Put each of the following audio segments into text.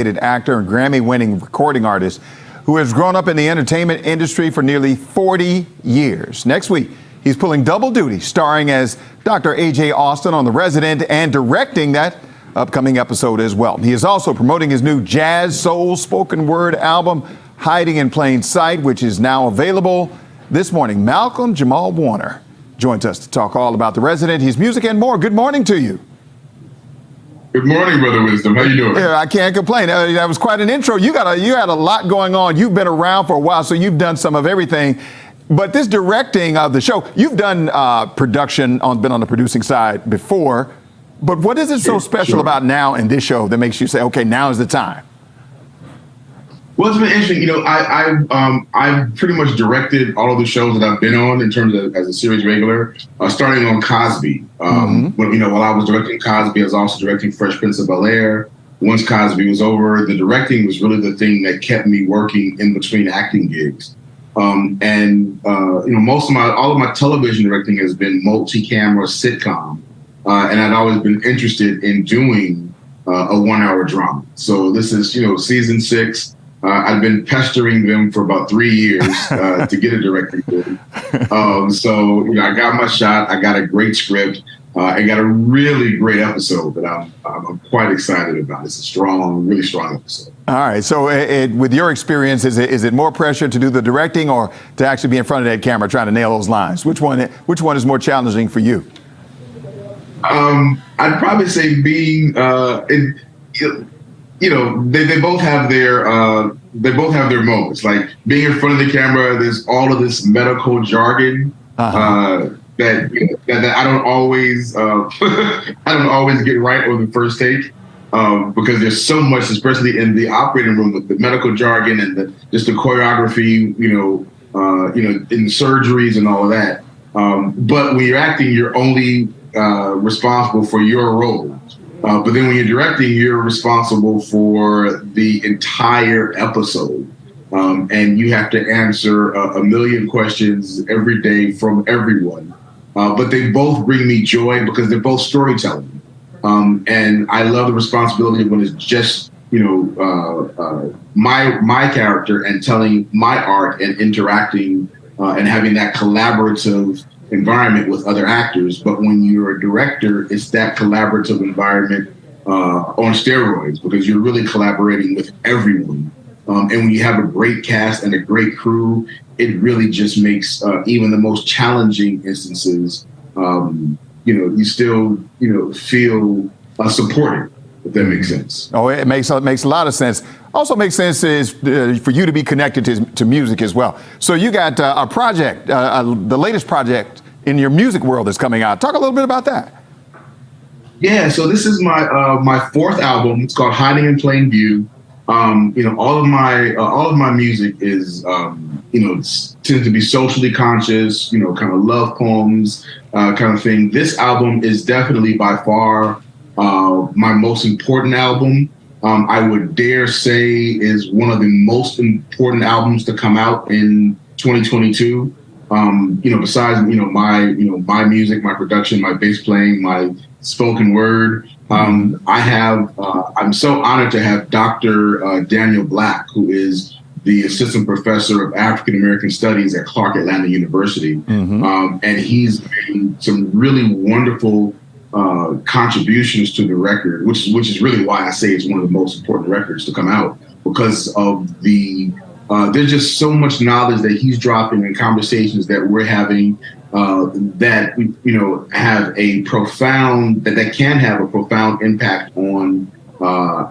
actor and Grammy-winning recording artist who has grown up in the entertainment industry for nearly 40 years. Next week, he's pulling double duty, starring as Dr. A.J. Austin on The Resident and directing that upcoming episode as well. He is also promoting his new jazz, soul, spoken word album, Hiding in Plain Sight, which is now available. This morning, Malcolm Jamal Warner joins us to talk all about The Resident, his music, and more. Good morning to you. Good morning, Brother Wisdom. How you doing? Yeah, I can't complain. That was quite an intro. You had a lot going on. You've been around for a while, so you've done some of everything. But this directing of the show, you've done production, been on the producing side before. But what is it so special about now in this show that makes you say, okay, now is the time? Well, it's been interesting. You know, I've pretty much directed all of the shows that I've been on in terms of as a series regular, starting on Cosby. While I was directing Cosby, I was also directing Fresh Prince of Bel-Air. Once Cosby was over, the directing was really the thing that kept me working in between acting gigs. All of my television directing has been multi-camera sitcom, and I'd always been interested in doing a 1 hour drama. So this is, season 6. I've been pestering them for about 3 years to get a directing gig. I got my shot. I got a great script. I got a really great episode that I'm quite excited about. It's a really strong episode. All right. So with your experience, is it more pressure to do the directing or to actually be in front of that camera trying to nail those lines? Which one is more challenging for you? I'd probably say being they both have their moments. Like being in front of the camera, there's all of this medical jargon that I don't always get right on the first take because there's so much, especially in the operating room, with the medical jargon and just the choreography, in surgeries and all of that. But when you're acting, you're only responsible for your role. But then when you're directing, you're responsible for the entire episode. And you have to answer a million questions every day from everyone. But they both bring me joy because they're both storytelling. And I love the responsibility when it's just, my character and telling my art and interacting and having that collaborative environment with other actors. But when you're a director, it's that collaborative environment on steroids because you're really collaborating with everyone. And when you have a great cast and a great crew, it really just makes even the most challenging instances, you still, feel supported, if that makes sense. Oh, it makes a lot of sense. Also makes sense is for you to be connected to music as well. So you got a project, the latest project in your music world that's coming out. Talk a little bit about that. Yeah, so this is my fourth album. It's called Hiding in Plain View. All of my music is tends to be socially conscious, kind of love poems, kind of thing. This album is definitely by far my most important album. I would dare say is one of the most important albums to come out in 2022. Besides my music, my production, my bass playing, my spoken word. I'm so honored to have Dr. Daniel Black, who is the assistant professor of African American Studies at Clark Atlanta University, and he's made some really wonderful contributions to the record, which is really why I say it's one of the most important records to come out because of there's just so much knowledge that he's dropping in conversations that we're having that have a profound that can have a profound impact on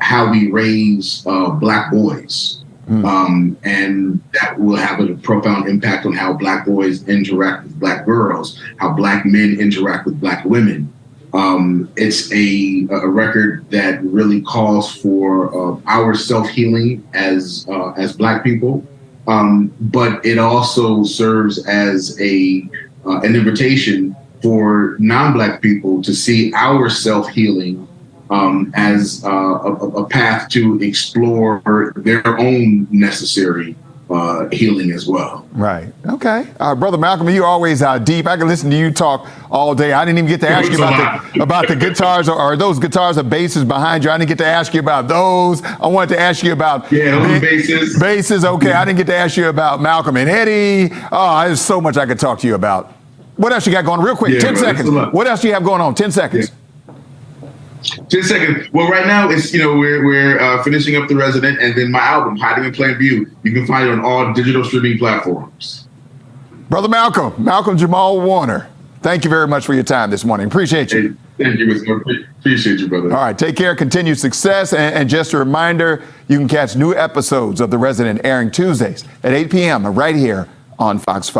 how we raise Black boys, and that will have a profound impact on how Black boys interact with Black girls, how Black men interact with Black women. It's a record that really calls for our self-healing as Black people, but it also serves as an invitation for non-Black people to see our self-healing as a path to explore their own necessary healing as well. Right. Okay. Brother Malcolm, you're always deep. I can listen to you talk all day. I didn't even get to ask you about the guitars or those guitars or basses behind you. I didn't get to ask you about those. I wanted to ask you about those basses. Basses. Okay. I didn't get to ask you about Malcolm and Eddie. Oh, there's so much I could talk to you about. What else you got going? Real quick, 10 seconds. What else do you have going on? 10 seconds. 10 seconds. Well, right now it's we're finishing up The Resident, and then my album Hiding in Plain View. You can find it on all digital streaming platforms. Brother Malcolm Jamal Warner, thank you very much for your time this morning. Appreciate you. Hey, thank you, Mr. Appreciate you, brother. All right, take care. Continued success, and just a reminder, you can catch new episodes of The Resident airing Tuesdays at 8 p.m. right here on Fox 5.